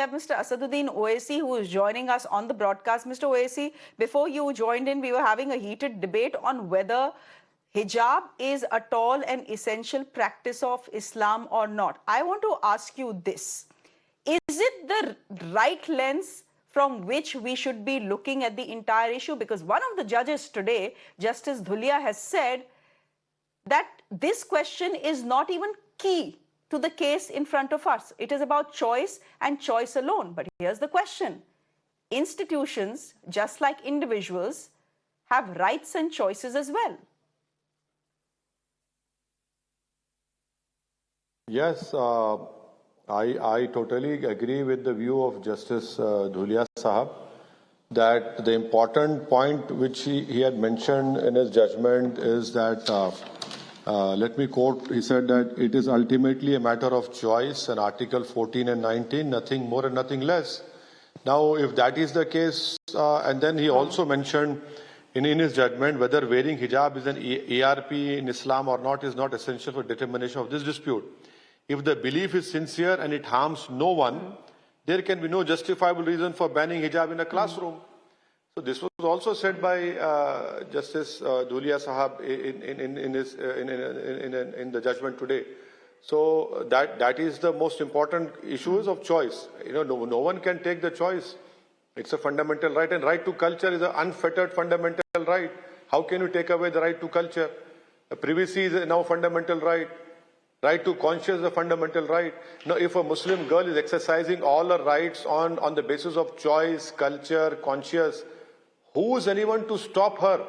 have Mr. Asaduddin Owaisi, who is joining us on the broadcast. Mr. Owaisi, before you joined in, we were having a heated debate on whether hijab is at all an essential practice of Islam or not. I want to ask you this. Is it the right lens from which we should be looking at the entire issue? Because one of the judges today, Justice Dhoundiyal, has said that this question is not even key to the case in front of us. It is about choice and choice alone. But here's the question. Institutions, just like individuals, have rights and choices as well. Yes, I totally agree with the view of Justice Dhoundiyal Sahab that the important point which he had mentioned in his judgment is that, let me quote, he said that it is ultimately a matter of choice, and Article 14 and 19, nothing more and nothing less. Now, if that is the case, and then he also mentioned in his judgment whether wearing hijab is an ARP in Islam or not is not essential for determination of this dispute. If the belief is sincere and it harms no one, there can be no justifiable reason for banning hijab in a classroom. So this was also said by Justice Dhoundiyal Sahab in the judgment today. So that is the most important issues of choice. No one can take the choice. It's a fundamental right, and right to culture is an unfettered fundamental right. How can you take away the right to culture? Privacy is now a fundamental right. Right to conscience is a fundamental right. Now, if a Muslim girl is exercising all her rights on the basis of choice, culture, conscience, who is anyone to stop her?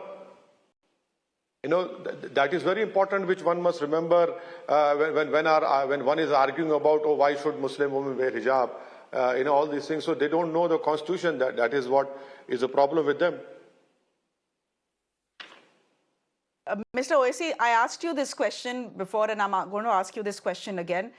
That is very important, which one must remember when one is arguing about, why should Muslim women wear hijab? All these things. So they don't know the constitution. That is what is a problem with them. Mr. Owaisi, I asked you this question before, and I'm going to ask you this question again.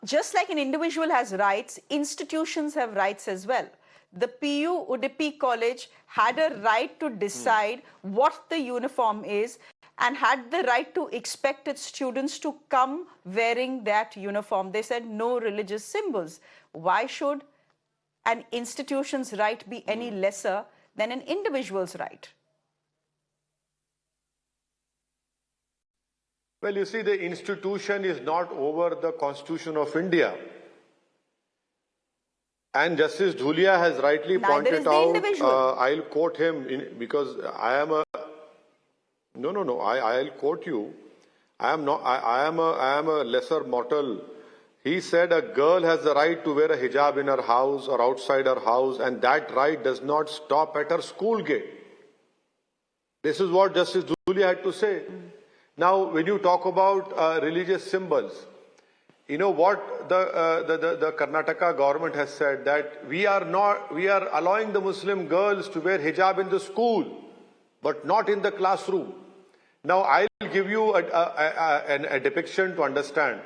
Just like an individual has rights, institutions have rights as well. The PU Udupi College had a right to decide what the uniform is and had the right to expect its students to come wearing that uniform. They said no religious symbols. Why should an institution's right be any lesser than an individual's right? Well, you see, the institution is not over the Constitution of India. And Justice Dhoundiyal has rightly pointed out, I'll quote him because I am a... No, I'll quote you. I am a lesser mortal. He said a girl has the right to wear a hijab in her house or outside her house, and that right does not stop at her school gate. This is what Justice Dhoundiyal had to say. Now, when you talk about religious symbols, what the Karnataka government has said, that we are allowing the Muslim girls to wear hijab in the school, but not in the classroom. Now, I'll give you a depiction to understand.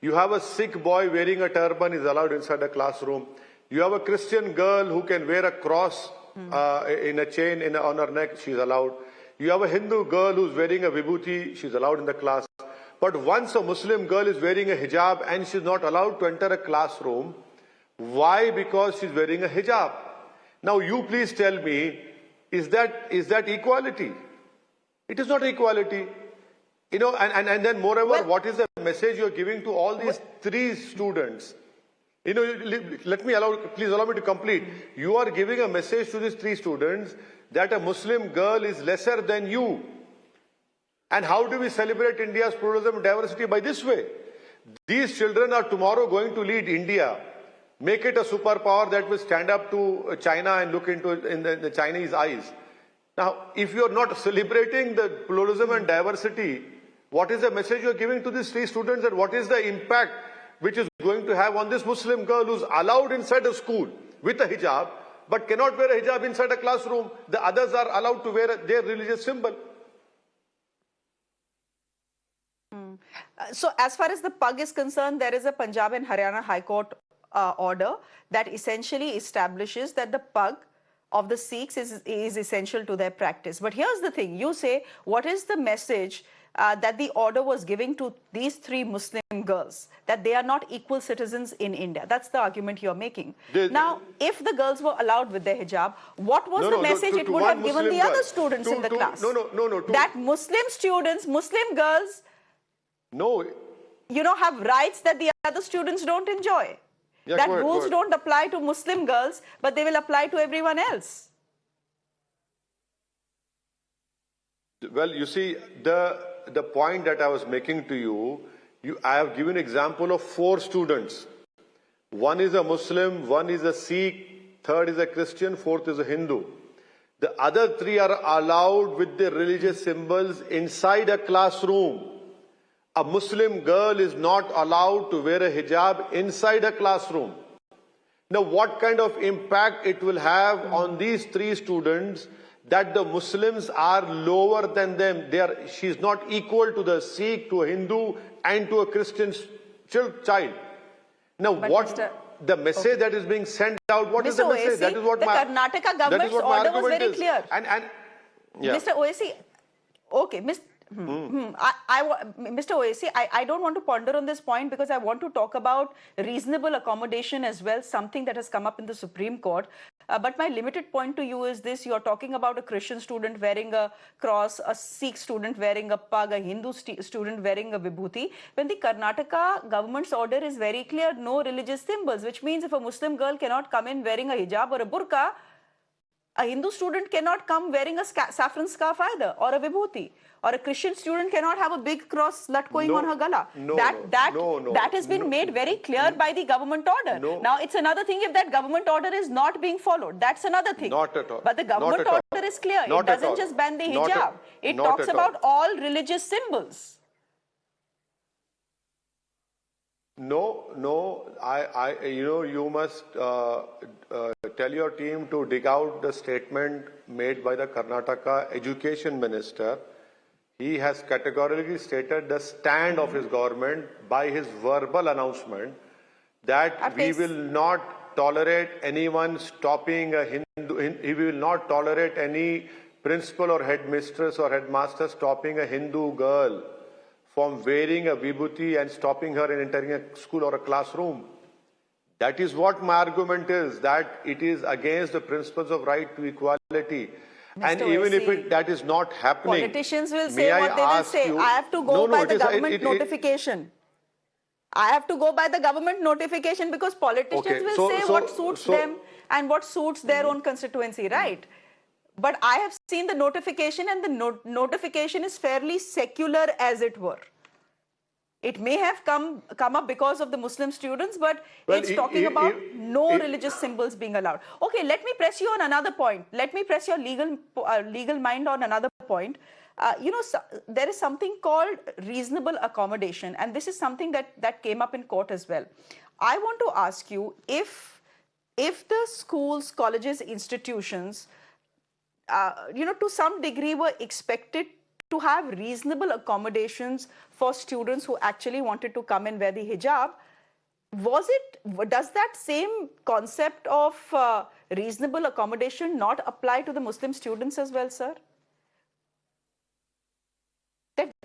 You have a Sikh boy wearing a turban is allowed inside a classroom. You have a Christian girl who can wear a cross in a chain on her neck, she's allowed. You have a Hindu girl who's wearing a vibhuti, she's allowed in the class. But once a Muslim girl is wearing a hijab and she's not allowed to enter a classroom, why? Because she's wearing a hijab. Now you please tell me, is that equality? It is not equality. And then moreover, what is the message you're giving to all these three students? Please allow me to complete. You are giving a message to these three students that a Muslim girl is lesser than you. And how do we celebrate India's pluralism and diversity? By this way. These children are tomorrow going to lead India, make it a superpower that will stand up to China and look into in the Chinese eyes. Now, if you are not celebrating the pluralism and diversity, what is the message you are giving to these three students, and what is the impact which is going to have on this Muslim girl who's allowed inside a school with a hijab, but cannot wear a hijab inside a classroom? The others are allowed to wear their religious symbol. So as far as the pug is concerned, there is a Punjab and Haryana High Court order that essentially establishes that the pug of the Sikhs is essential to their practice. But here's the thing. You say, what is the message that the order was giving to these three Muslim girls, that they are not equal citizens in India. That's the argument you're making. Now, if the girls were allowed with their hijab, what was the message it would have given the other students in the class? That Muslim students, Muslim girls, have rights that the other students don't enjoy. Yeah, that rules don't apply to Muslim girls, but they will apply to everyone else. Well, you see, the point that I was making to you, I have given an example of 4 students. One is a Muslim, one is a Sikh, third is a Christian, fourth is a Hindu. The other 3 are allowed with the religious symbols inside a classroom. A Muslim girl is not allowed to wear a hijab inside a classroom. Now, what kind of impact it will have on these 3 students that the Muslims are lower than them? She's not equal to the Sikh, to a Hindu, and to a Christian child. Now, the message that is being sent out, what is the message? That is what the Karnataka government's order was very clear. Mr. Owaisi, okay, Mr. Owaisi, I don't want to ponder on this point because I want to talk about reasonable accommodation as well, something that has come up in the Supreme Court. But my limited point to you is this: you're talking about a Christian student wearing a cross, a Sikh student wearing a pug, a Hindu student wearing a vibhuti. When the Karnataka government's order is very clear, no religious symbols, which means if a Muslim girl cannot come in wearing a hijab or a burqa, a Hindu student cannot come wearing a saffron scarf either, or a vibhuti. Or a Christian student cannot have a big cross latkoing on her gala. That has been made very clear by the government order. Now, it's another thing if that government order is not being followed. That's another thing. Not at all. But the government order is clear. It doesn't just ban the hijab. It talks about all religious symbols. No. You must tell your team to dig out the statement made by the Karnataka Education Minister. He has categorically stated the stand of his government by his verbal announcement that we will not tolerate anyone stopping a Hindu. He will not tolerate any principal or headmistress or headmaster stopping a Hindu girl from wearing a vibhuti and stopping her in entering a school or a classroom. That is what my argument is, that it is against the principles of right to equality. Mr. And even if that is not happening, politicians will say what they will say. I have to go by the government notification. I have to go by the government notification because politicians will say what suits them and what suits their own constituency, right? But I have seen the notification, and the notification is fairly secular, as it were. It may have come up because of the Muslim students, but it's talking about no religious symbols being allowed. Okay, let me press you on another point. Let me press your legal mind on another point. There is something called reasonable accommodation, and this is something that came up in court as well. I want to ask you if the schools, colleges, institutions, to some degree were expected to have reasonable accommodations for students who actually wanted to come and wear the hijab. Does that same concept of reasonable accommodation not apply to the Muslim students as well, sir?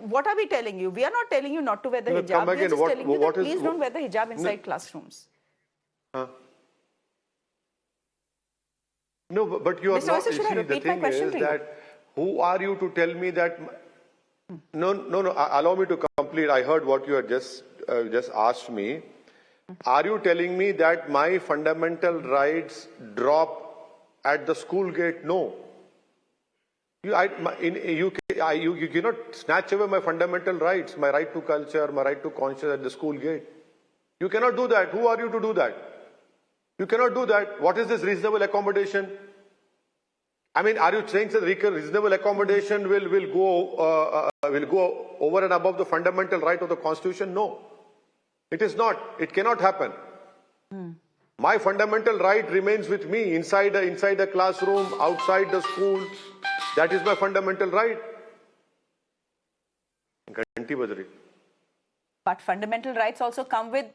What are we telling you? We are not telling you not to wear the hijab. We are just telling you that please don't wear the hijab inside classrooms. No, but you are not. You see, the thing is that who are you to tell me that? No. Allow me to complete. I heard what you had just asked me. Are you telling me that my fundamental rights drop at the school gate? No. You cannot snatch away my fundamental rights, my right to culture, my right to conscience at the school gate. You cannot do that. Who are you to do that? You cannot do that. What is this reasonable accommodation? I mean, are you saying that reasonable accommodation will go over and above the fundamental right of the Constitution? No, it is not. It cannot happen. My fundamental right remains with me inside the classroom, outside the school. That is my fundamental right. But fundamental rights also come with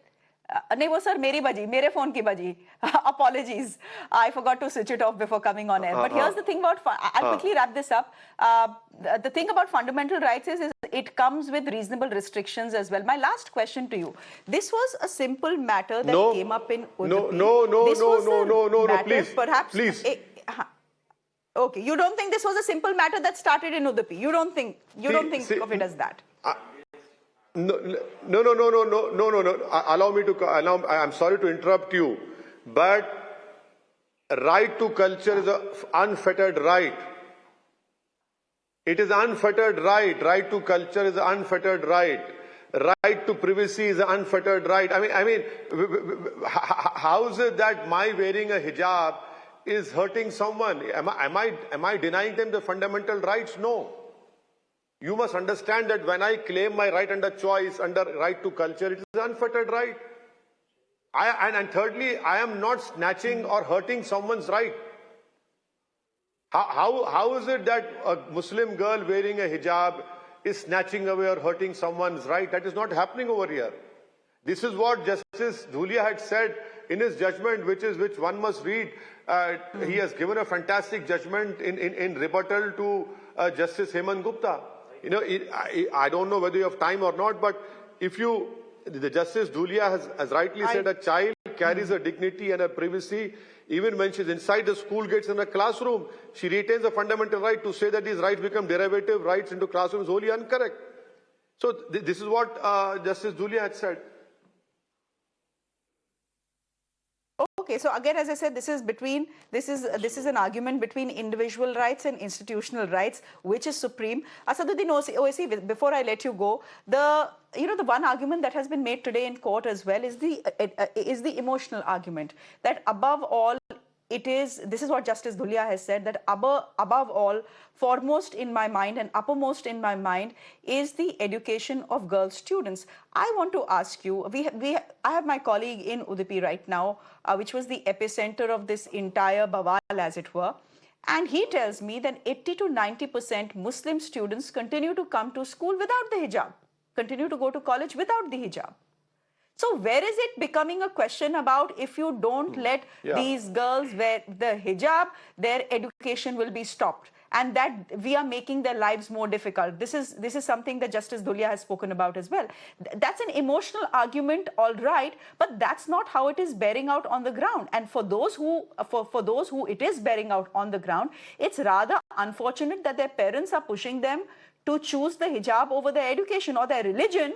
नहीं वो sir मेरी बजी मेरे phone की बजी apologies I forgot to switch it off before coming on air but here's the thing about I'll quickly wrap this up the thing about fundamental rights is it comes with reasonable restrictions as well. My last question to you. This was a simple matter that came up in Udupi. No, please. Perhaps, please. Okay, you don't think this was a simple matter that started in Udupi? You don't think of it as that? No. Allow me to. I'm sorry to interrupt you, but right to culture is an unfettered right. It is unfettered right. Right to culture is an unfettered right. Right to privacy is an unfettered right. I mean, how is it that my wearing a hijab is hurting someone? Am I denying them the fundamental rights? No. You must understand that when I claim my right under choice, under right to culture, it is an unfettered right. And thirdly, I am not snatching or hurting someone's right. How is it that a Muslim girl wearing a hijab is snatching away or hurting someone's right? That is not happening over here. This is what Justice Dhoundiyal had said in his judgment, which one must read. He has given a fantastic judgment in rebuttal to Justice Hemant Gupta. You know, I don't know whether you have time or not, but the Justice Dhoundiyal has rightly said a child carries a dignity and a privacy. Even when she's inside the school gates in a classroom, she retains a fundamental right. To say that these rights become derivative rights into classroom is wholly incorrect. So this is what Justice Dhoundiyal had said. Okay, so again, as I said, this is an argument between individual rights and institutional rights, which is supreme. Asaduddin Owaisi, before I let you go, the one argument that has been made today in court as well is the emotional argument that above all, this is what Justice Dhoundiyal has said, that above all, foremost in my mind and uppermost in my mind is the education of girl students. I want to ask you, I have my colleague in Udupi right now, which was the epicenter of this entire bawal, as it were. And he tells me that 80 to 90% Muslim students continue to come to school without the hijab, continue to go to college without the hijab. So where is it becoming a question about if you don't let these girls wear the hijab, their education will be stopped, and that we are making their lives more difficult? This is something that Justice Dhoundiyal has spoken about as well. That's an emotional argument, all right, but that's not how it is bearing out on the ground. And for those who it is bearing out on the ground, it's rather unfortunate that their parents are pushing them to choose the hijab over their education, or their religion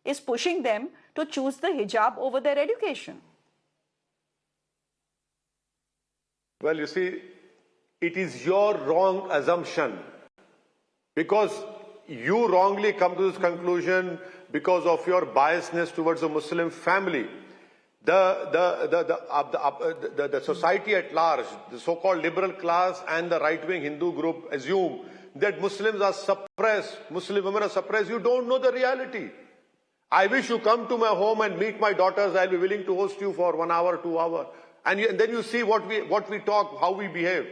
is pushing them to choose the hijab over their education. Well, you see, it is your wrong assumption, because you wrongly come to this conclusion because of your biasness towards a Muslim family. The society at large, the so-called liberal class and the right-wing Hindu group assume that Muslims are suppressed, Muslim women are suppressed. You don't know the reality. I wish you come to my home and meet my daughters. I'll be willing to host you for 1 hour, 2 hours. And then you see what we talk, how we behave.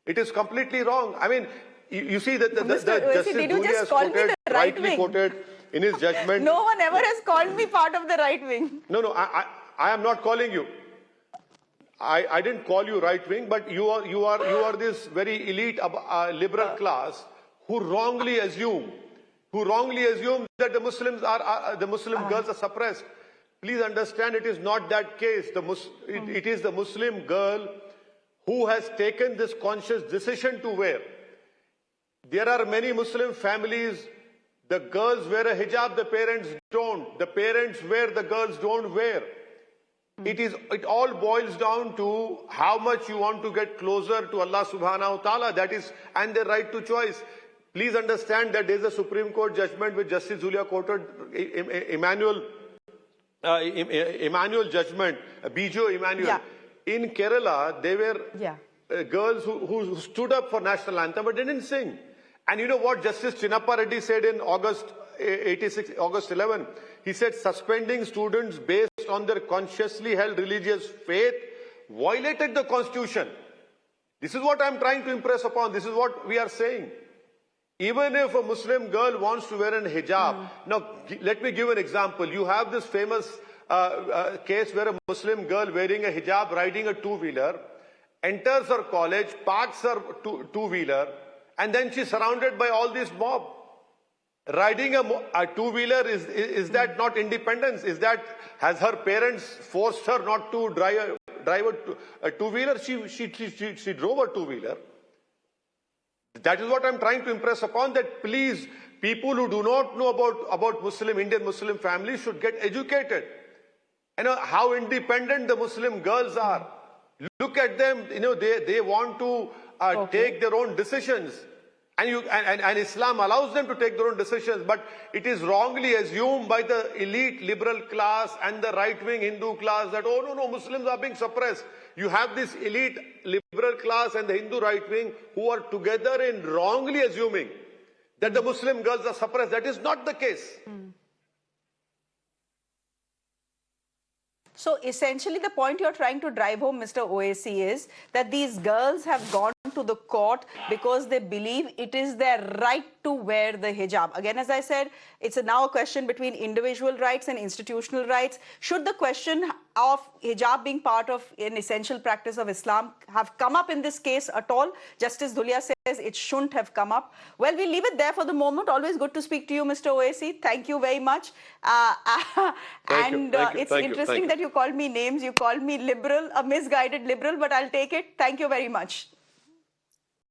It is completely wrong. I mean, you see that Justice Dhoundiyal has quoted, rightly quoted in his judgment. No one ever has called me part of the right wing. No, I am not calling you. I didn't call you right wing, but you are this very elite liberal class who wrongly assume that the Muslims the Muslim girls are suppressed. Please understand, it is not that case. It is the Muslim girl who has taken this conscious decision to wear. There are many Muslim families, the girls wear a hijab, the parents don't. The parents wear, the girls don't wear. It all boils down to how much you want to get closer to Allah subhanahu wa ta'ala, that is, and their right to choice. Please understand that there is a Supreme Court judgment which Justice Dhoundiyal quoted, Emmanuel judgment, Bijo Emmanuel. Yeah. In Kerala, they were girls who stood up for national anthem but didn't sing. And you know what Justice Chinnappa Reddy said in August 11? He said suspending students based on their consciously held religious faith violated the Constitution. This is what I'm trying to impress upon. This is what we are saying. Even if a Muslim girl wants to wear a hijab. Now, let me give an example. You have this famous case where a Muslim girl wearing a hijab, riding a two-wheeler, enters her college, parks her two-wheeler, and then she's surrounded by all this mob. riding a two-wheeler, is that not independence? Is that, has her parents forced her not to drive a two-wheeler? She drove a two-wheeler. That is what I'm trying to impress upon, that please, people who do not know about Indian Muslim families should get educated. You know, how independent the Muslim girls are. Look at them, you know, they want to take their own decisions. And Islam allows them to take their own decisions, but it is wrongly assumed by the elite liberal class and the right-wing Hindu class that, oh no, Muslims are being suppressed. You have this elite liberal class and the Hindu right-wing who are together in wrongly assuming that the Muslim girls are suppressed. That is not the case. So essentially the point you're trying to drive home, Mr. Owaisi, is that these girls have gone to the court because they believe it is their right to wear the hijab. Again, as I said, it's now a question between individual rights and institutional rights. Should the question of hijab being part of an essential practice of Islam have come up in this case at all? Justice Dhoundiyal says it shouldn't have come up. Well, we'll leave it there for the moment. Always good to speak to you, Mr. Owaisi. Thank you very much. It's interesting that you called me names. You called me liberal, a misguided liberal, but I'll take it. Thank you very much.